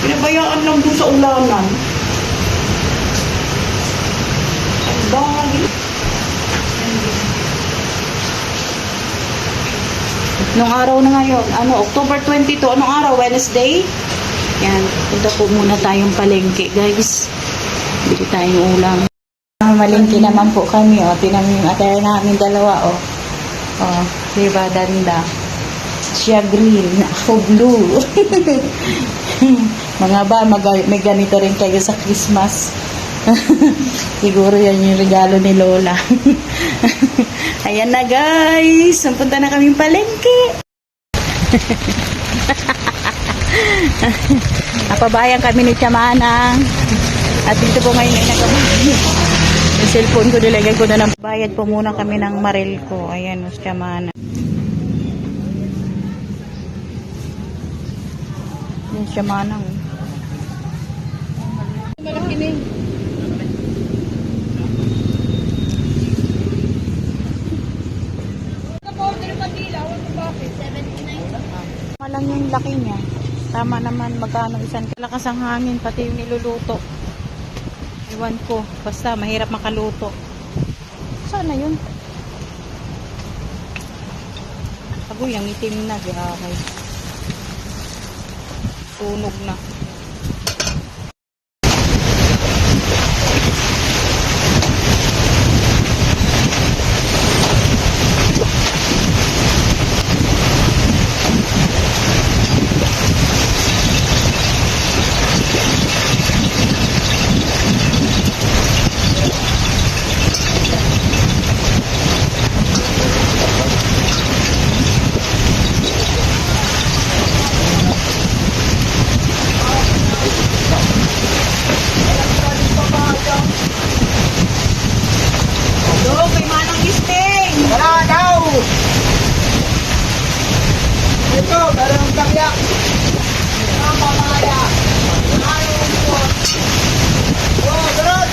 Pinabayaan lang doon sa ulanan. Ang dahil. Nung araw na ngayon, October 22, anong araw? Wednesday? Yan, punta po muna tayong palengke, guys. Bili tayong ulam. Malengke naman po kami, Tinan yung atay namin dalawa, diba, ganda. Siya green, ako blue. Mga ba, may ganito rin kayo sa Christmas. Siguro yan yung regalo ni Lola. Ayan na, guys. Punta na kaming palengke. Napabayan kami ni Chamanang. At dito po ngayon ay nagabay. Yung cellphone ko, nilagyan ko na ng bayad po muna kami ng maril ko. Ayan, si Chamanang. Yan siya Manang. Malaki na yun. Malang yung laki niya. Tama naman magkano isang lakas ang hangin pati yung niluluto. Iwan ko. Basta mahirap makaluto. Sana yun? Agoy, ang itim na. Grabe. Sunog na. Ito, darang takyak. Ang pamaya. Ayaw po. Darot.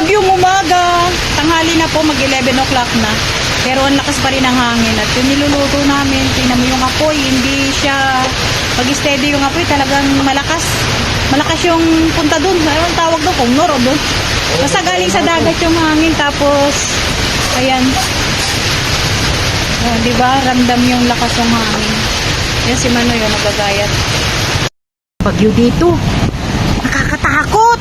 Yung umaga, tanghali na po, mag 11 o'clock na. Pero ang lakas pa rin ng hangin. At yung niluluto namin, tingnan mo yung apoy, hindi siya, pag steady yung apoy, talagang malakas. Malakas yung punta dun. Anong tawag doon? Kung noro doon. Basta galing sa dagat yung hangin, tapos, ayan. Diba? Ramdam yung lakas ng hangin. Yan si Manoy, nagagayat. Bagyo dito. Nakakatakot!